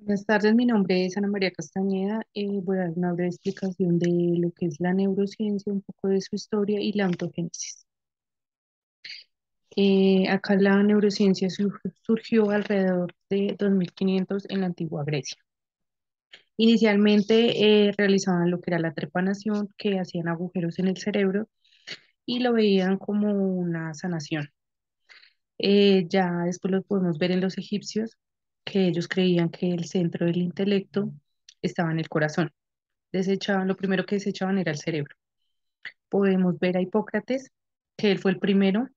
Buenas tardes, mi nombre es Ana María Castañeda. Voy a dar una breve explicación de lo que es la neurociencia, un poco de su historia y la ontogénesis. Acá la neurociencia surgió alrededor de 2500 en la antigua Grecia. Inicialmente realizaban lo que era la trepanación, que hacían agujeros en el cerebro y lo veían como una sanación. Ya después lo podemos ver en los egipcios, que ellos creían que el centro del intelecto estaba en el corazón. Desechaban, lo primero que desechaban era el cerebro. Podemos ver a Hipócrates, que él fue el primero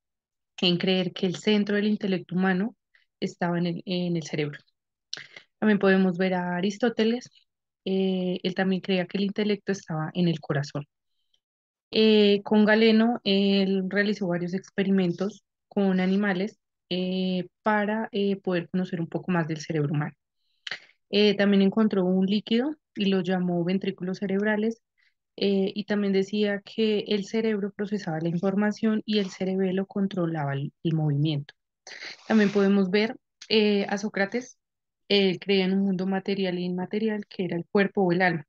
en creer que el centro del intelecto humano estaba en el cerebro. También podemos ver a Aristóteles, él también creía que el intelecto estaba en el corazón. Con Galeno, él realizó varios experimentos con animales para poder conocer un poco más del cerebro humano. También encontró un líquido y lo llamó ventrículos cerebrales, y también decía que el cerebro procesaba la información y el cerebelo controlaba el movimiento. También podemos ver a Sócrates, él creía en un mundo material e inmaterial que era el cuerpo o el alma.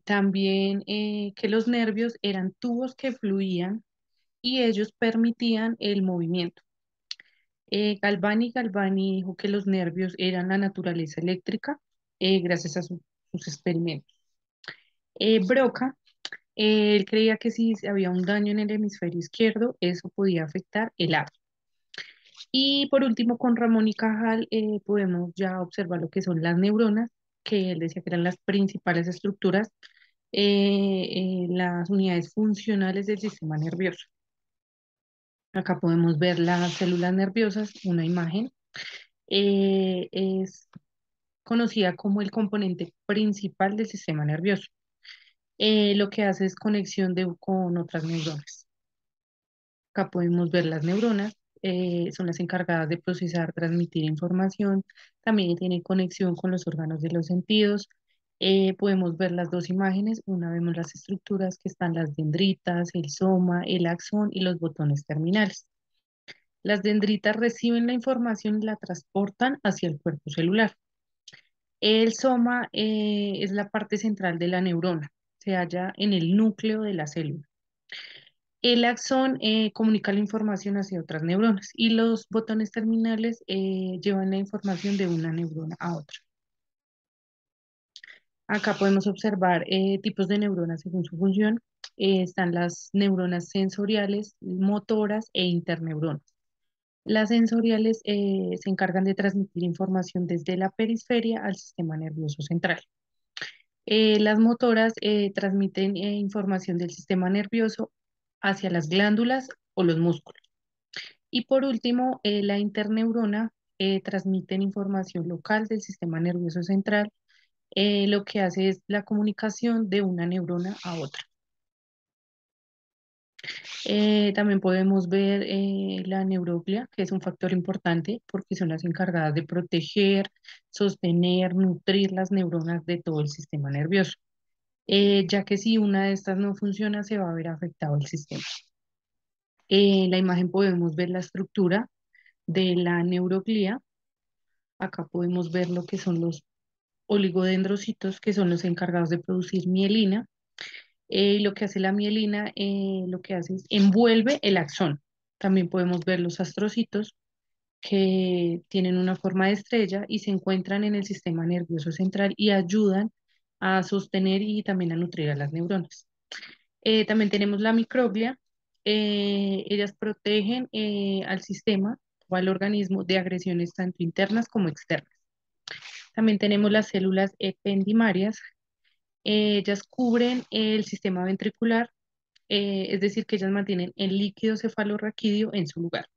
También que los nervios eran tubos que fluían y ellos permitían el movimiento. Galvani dijo que los nervios eran la naturaleza eléctrica gracias a sus experimentos. Broca, él creía que si había un daño en el hemisferio izquierdo, eso podía afectar el habla. Y por último, con Ramón y Cajal podemos ya observar lo que son las neuronas, que él decía que eran las principales estructuras, las unidades funcionales del sistema nervioso. Acá podemos ver las células nerviosas, una imagen. Es conocida como el componente principal del sistema nervioso. Lo que hace es conexión con otras neuronas. Acá podemos ver las neuronas, son las encargadas de procesar, transmitir información, también tienen conexión con los órganos de los sentidos. Podemos ver las dos imágenes, una vemos las estructuras que están las dendritas, el soma, el axón y los botones terminales. Las dendritas reciben la información y la transportan hacia el cuerpo celular. El soma es la parte central de la neurona, se halla en el núcleo de la célula. El axón comunica la información hacia otras neuronas y los botones terminales llevan la información de una neurona a otra. Acá podemos observar tipos de neuronas según su función. Están las neuronas sensoriales, motoras e interneuronas. Las sensoriales se encargan de transmitir información desde la periferia al sistema nervioso central. Las motoras transmiten información del sistema nervioso hacia las glándulas o los músculos. Y por último, la interneurona transmite información local del sistema nervioso central. Lo que hace es la comunicación de una neurona a otra. También podemos ver la neuroglia, que es un factor importante porque son las encargadas de proteger, sostener, nutrir las neuronas de todo el sistema nervioso. Ya que si una de estas no funciona, se va a ver afectado el sistema. En la imagen podemos ver la estructura de la neuroglía. Acá podemos ver lo que son los oligodendrocitos, que son los encargados de producir mielina. Lo que hace la mielina, lo que hace es envuelve el axón. También podemos ver los astrocitos, que tienen una forma de estrella y se encuentran en el sistema nervioso central y ayudan a sostener y también a nutrir a las neuronas. También tenemos la microglia. Ellas protegen al sistema o al organismo de agresiones tanto internas como externas. También tenemos las células ependimarias. Ellas cubren el sistema ventricular, es decir, que ellas mantienen el líquido cefalorraquídeo en su lugar.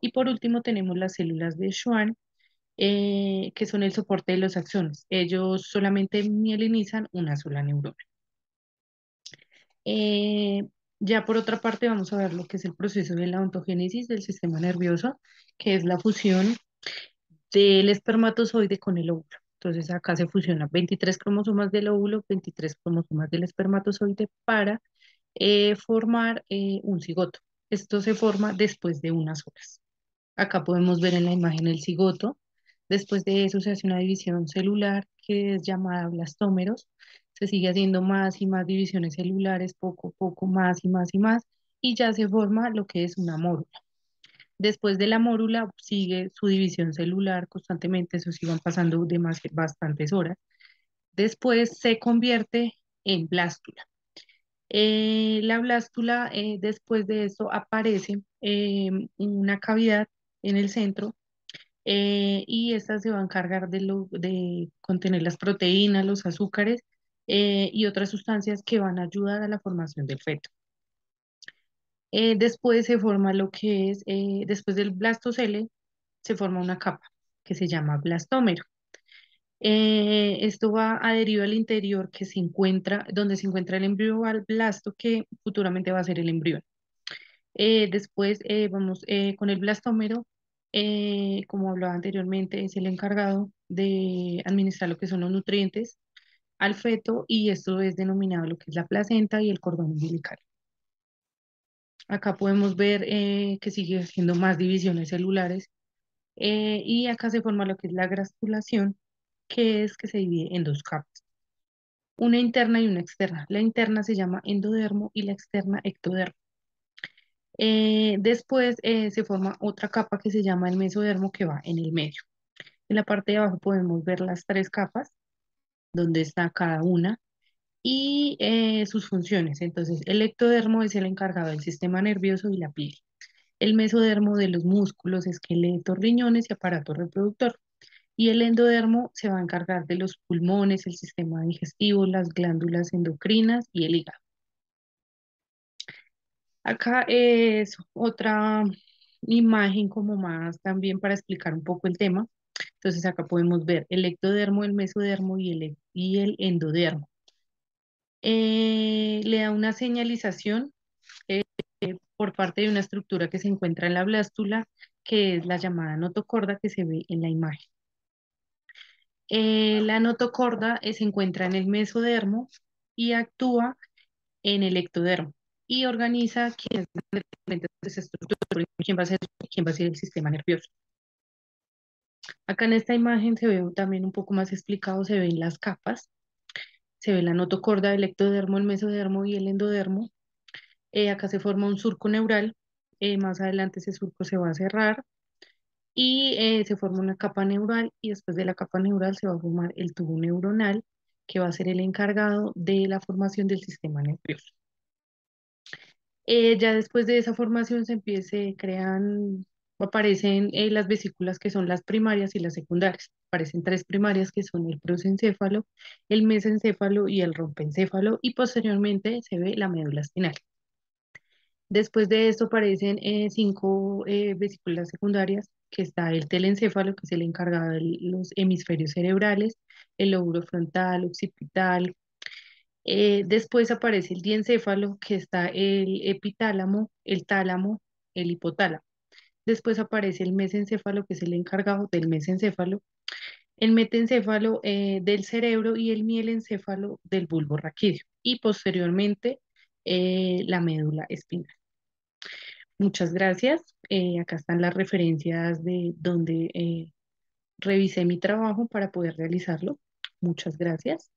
Y por último tenemos las células de Schwann, que son el soporte de los axones. Ellos solamente mielinizan una sola neurona. Eh, ya por otra parte vamos a ver lo que es el proceso de la ontogénesis del sistema nervioso, que es la fusión del espermatozoide con el óvulo. Entonces acá se fusionan 23 cromosomas del óvulo, 23 cromosomas del espermatozoide para formar un cigoto. Esto se forma después de unas horas. Acá podemos ver en la imagen el cigoto. Después de eso se hace una división celular que es llamada blastómeros. Se sigue haciendo más y más divisiones celulares, poco a poco, más y más y más, y ya se forma lo que es una mórula. Después de la mórula sigue su división celular constantemente, eso sí van pasando bastantes horas. Después se convierte en blástula. La blástula, después de eso, aparece una cavidad en el centro, y esta se va a encargar de contener las proteínas, los azúcares, y otras sustancias que van a ayudar a la formación del feto. Después se forma lo que es, después del blastocele, se forma una capa que se llama blastómero. Esto va adherido al interior que se encuentra, donde se encuentra el embrión al blasto que futuramente va a ser el embrión. Después vamos con el blastómero, como hablaba anteriormente, es el encargado de administrar lo que son los nutrientes al feto, y esto es denominado lo que es la placenta y el cordón umbilical. Acá podemos ver que sigue haciendo más divisiones celulares, y acá se forma lo que es la gastrulación, que es que se divide en dos capas, una interna y una externa. La interna se llama endodermo y la externa ectodermo. Después se forma otra capa que se llama el mesodermo, que va en el medio. En la parte de abajo podemos ver las tres capas, donde está cada una y sus funciones. Entonces, el ectodermo es el encargado del sistema nervioso y la piel. El mesodermo de los músculos, esqueletos, riñones y aparato reproductor. Y el endodermo se va a encargar de los pulmones, el sistema digestivo, las glándulas endocrinas y el hígado. Acá es otra imagen como más también para explicar un poco el tema. Entonces acá podemos ver el ectodermo, el mesodermo y el endodermo. Le da una señalización por parte de una estructura que se encuentra en la blástula, que es la llamada notocorda que se ve en la imagen. La notocorda se encuentra en el mesodermo y actúa en el ectodermo y organiza quién es estructura, quién va a ser el sistema nervioso. Acá en esta imagen se ve también un poco más explicado, se ven las capas, se ve la notocorda, el ectodermo, el mesodermo y el endodermo. Acá se forma un surco neural, más adelante ese surco se va a cerrar y se forma una capa neural, y después de la capa neural se va a formar el tubo neuronal, que va a ser el encargado de la formación del sistema nervioso. Ya después de esa formación aparecen las vesículas, que son las primarias y las secundarias. Aparecen tres primarias, que son el prosencéfalo, el mesencéfalo y el rompencéfalo, y posteriormente se ve la médula espinal. Después de esto aparecen cinco vesículas secundarias, que está el telencéfalo, que es el encargado de los hemisferios cerebrales, el lóbulo frontal, occipital. Después aparece el diencéfalo, que está el epitálamo, el tálamo, el hipotálamo. Después aparece el mesencéfalo, que es el encargado del mesencéfalo, el metencéfalo del cerebro y el mielencéfalo del bulbo raquídeo. Y posteriormente la médula espinal. Muchas gracias. Acá están las referencias de donde revisé mi trabajo para poder realizarlo. Muchas gracias.